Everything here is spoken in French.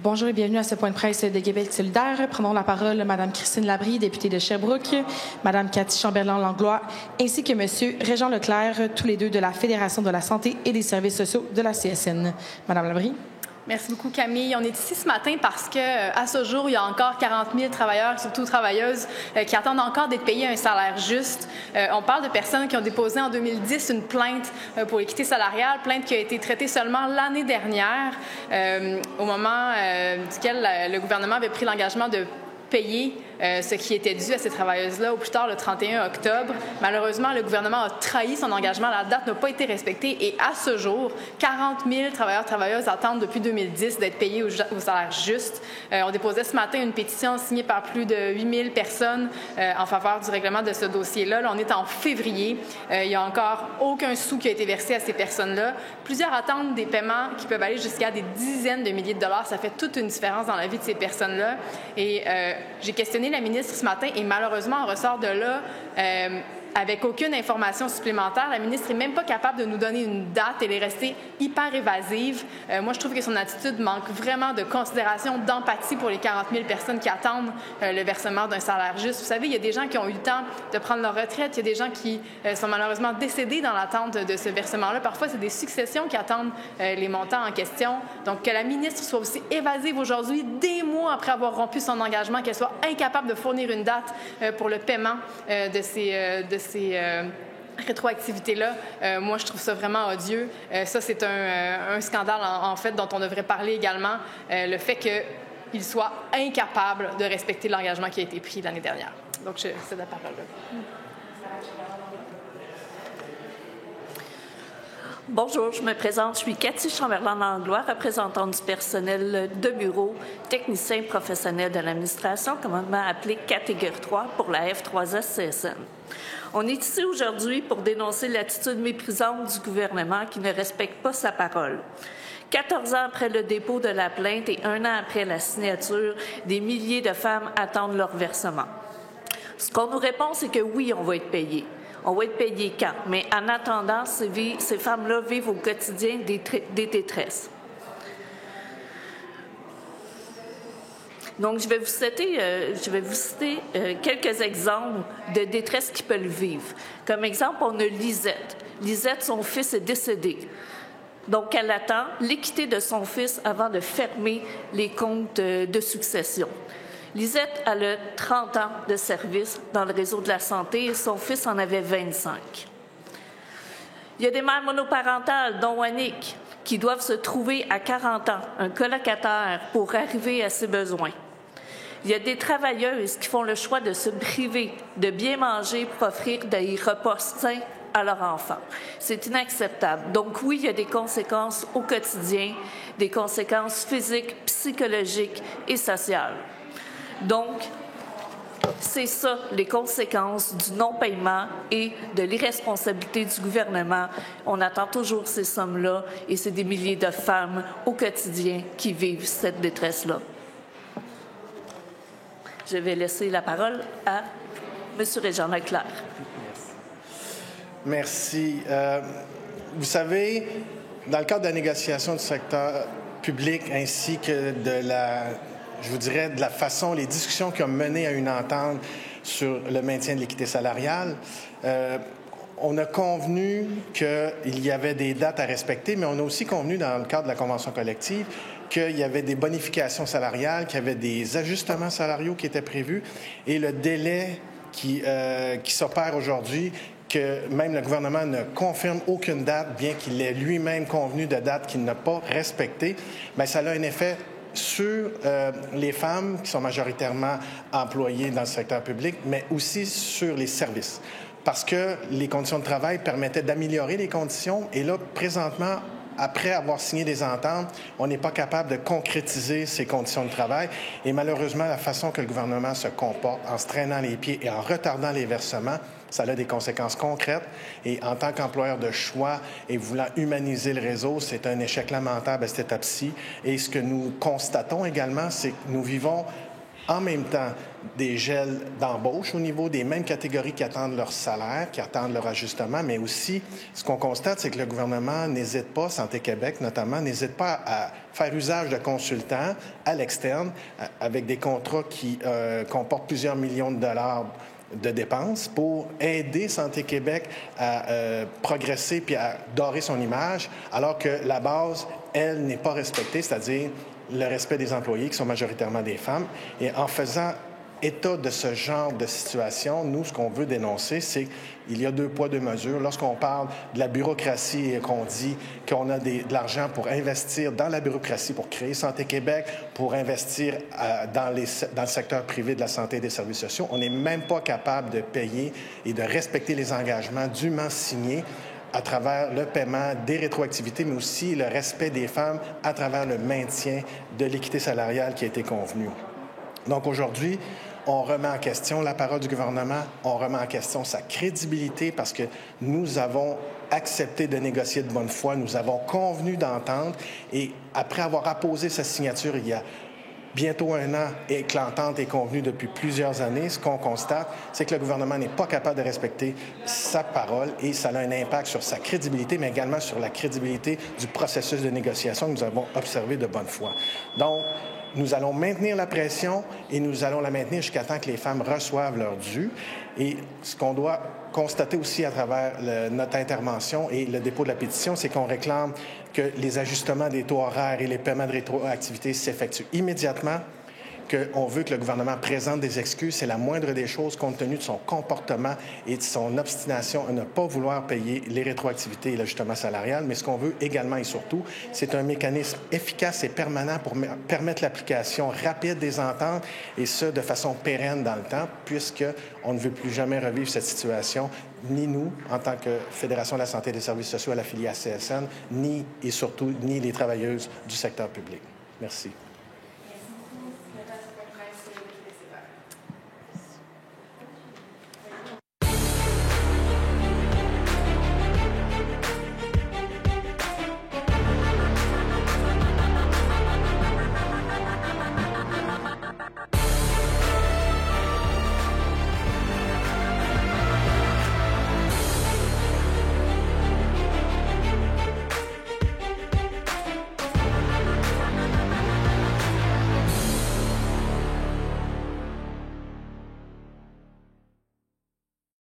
Bonjour et bienvenue à ce point de presse de Québec solidaire. Prenons la parole Mme Christine Labrie, députée de Sherbrooke, Mme Cathy Chamberlain-Langlois, ainsi que M. Régent Leclerc, tous les deux de la Fédération de la santé et des services sociaux de la CSN. Mme Labrie. Merci beaucoup, Camille. On est ici ce matin parce qu'à ce jour, il y a encore 40 000 travailleurs, surtout travailleuses, qui attendent encore d'être payés un salaire juste. On parle de personnes qui ont déposé en 2010 une plainte pour l'équité salariale, plainte qui a été traitée seulement l'année dernière, au moment duquel le gouvernement avait pris l'engagement de payer ce qui était dû à ces travailleuses-là au plus tard le 31 octobre. Malheureusement, le gouvernement a trahi son engagement. La date n'a pas été respectée et à ce jour, 40 000 travailleurs et travailleuses attendent depuis 2010 d'être payés au salaire juste. On déposait ce matin une pétition signée par plus de 8 000 personnes en faveur du règlement de ce dossier-là. Là, on est en février. Il n'y a encore aucun sou qui a été versé à ces personnes-là. Plusieurs attendent des paiements qui peuvent aller jusqu'à des dizaines de milliers de dollars. Ça fait toute une différence dans la vie de ces personnes-là. Et j'ai questionné la ministre ce matin et malheureusement, on ressort de là avec aucune information supplémentaire. La ministre n'est même pas capable de nous donner une date. Elle est restée hyper évasive. Moi, je trouve que son attitude manque vraiment de considération, d'empathie pour les 40 000 personnes qui attendent le versement d'un salaire juste. Vous savez, il y a des gens qui ont eu le temps de prendre leur retraite. Il y a des gens qui sont malheureusement décédés dans l'attente de ce versement-là. Parfois, c'est des successions qui attendent les montants en question. Donc, que la ministre soit aussi évasive aujourd'hui, des mois après avoir rompu son engagement, qu'elle soit incapable de fournir une date pour le paiement de ces rétroactivités-là, moi, je trouve ça vraiment odieux. Ça, c'est un scandale, en fait, dont on devrait parler également. Le fait qu'il soit incapable de respecter l'engagement qui a été pris l'année dernière. Donc, je cède la parole là. Bonjour, je me présente. Je suis Cathy Chamberlain-Langlois, représentante du personnel de bureau, technicien professionnel de l'administration, communément appelé catégorie 3 pour la F3S-CSN. On est ici aujourd'hui pour dénoncer l'attitude méprisante du gouvernement qui ne respecte pas sa parole. 14 ans après le dépôt de la plainte et 1 an après la signature, des milliers de femmes attendent leur versement. Ce qu'on nous répond, c'est que oui, on va être payé. On va être payé quand? Mais en attendant, ces femmes-là vivent au quotidien des détresses. Donc, je vais vous citer quelques exemples de détresse qu'ils peuvent vivre. Comme exemple, on a Lisette. Lisette, son fils est décédé. Donc, elle attend l'équité de son fils avant de fermer les comptes de succession. Lisette a 30 ans de service dans le réseau de la santé et son fils en avait 25. Il y a des mères monoparentales, dont Annick, qui doivent se trouver à 40 ans, un colocataire, pour arriver à ses besoins. Il y a des travailleuses qui font le choix de se priver de bien manger pour offrir des repas sains à leurs enfants. C'est inacceptable. Donc oui, il y a des conséquences au quotidien, des conséquences physiques, psychologiques et sociales. Donc, c'est ça, les conséquences du non-paiement et de l'irresponsabilité du gouvernement. On attend toujours ces sommes-là et c'est des milliers de femmes au quotidien qui vivent cette détresse-là. Je vais laisser la parole à M. Régent Leclerc. Merci. Vous savez, dans le cadre de la négociation du secteur public ainsi que de la façon, les discussions qui ont mené à une entente sur le maintien de l'équité salariale, on a convenu qu'il y avait des dates à respecter, mais on a aussi convenu dans le cadre de la convention collective qu'il y avait des bonifications salariales, qu'il y avait des ajustements salariaux qui étaient prévus et le délai qui s'opère aujourd'hui, que même le gouvernement ne confirme aucune date, bien qu'il ait lui-même convenu de dates qu'il n'a pas respectées, bien, ça a un effet sur les femmes qui sont majoritairement employées dans le secteur public, mais aussi sur les services. Parce que les conditions de travail permettaient d'améliorer les conditions. Et là, présentement, après avoir signé des ententes, on n'est pas capable de concrétiser ces conditions de travail. Et malheureusement, la façon que le gouvernement se comporte, en se traînant les pieds et en retardant les versements, ça a des conséquences concrètes. Et en tant qu'employeur de choix et voulant humaniser le réseau, c'est un échec lamentable à cette étape-ci. Et ce que nous constatons également, c'est que nous vivons En même temps, des gels d'embauche au niveau des mêmes catégories qui attendent leur salaire, qui attendent leur ajustement, mais aussi, ce qu'on constate, c'est que le gouvernement n'hésite pas, Santé Québec notamment, n'hésite pas à faire usage de consultants à l'externe avec des contrats qui comportent plusieurs millions de dollars de dépenses pour aider Santé Québec à progresser puis à dorer son image, alors que la base, elle, n'est pas respectée, c'est-à-dire le respect des employés qui sont majoritairement des femmes. Et en faisant état de ce genre de situation, nous, ce qu'on veut dénoncer, c'est qu'il y a 2 poids, 2 mesures. Lorsqu'on parle de la bureaucratie et qu'on dit qu'on a de l'argent pour investir dans la bureaucratie, pour créer Santé Québec, pour investir dans le secteur privé de la santé et des services sociaux, on n'est même pas capable de payer et de respecter les engagements dûment signés à travers le paiement des rétroactivités, mais aussi le respect des femmes à travers le maintien de l'équité salariale qui a été convenue. Donc aujourd'hui, on remet en question la parole du gouvernement, on remet en question sa crédibilité parce que nous avons accepté de négocier de bonne foi, nous avons convenu d'entendre et après avoir apposé sa signature il y a bientôt 1 an et que l'entente est convenue depuis plusieurs années, ce qu'on constate, c'est que le gouvernement n'est pas capable de respecter sa parole et ça a un impact sur sa crédibilité, mais également sur la crédibilité du processus de négociation que nous avons observé de bonne foi. Donc, nous allons maintenir la pression et nous allons la maintenir jusqu'à temps que les femmes reçoivent leur dû. Et ce qu'on doit constater aussi à travers notre intervention et le dépôt de la pétition, c'est qu'on réclame que les ajustements des taux horaires et les paiements de rétroactivité s'effectuent immédiatement, qu'on veut que le gouvernement présente des excuses. C'est la moindre des choses compte tenu de son comportement et de son obstination à ne pas vouloir payer les rétroactivités et l'ajustement salarial. Mais ce qu'on veut également et surtout, c'est un mécanisme efficace et permanent pour permettre l'application rapide des ententes et ce, de façon pérenne dans le temps, puisqu'on ne veut plus jamais revivre cette situation, ni nous, en tant que Fédération de la santé et des services sociaux à la filière CSN, ni et surtout, ni les travailleuses du secteur public. Merci.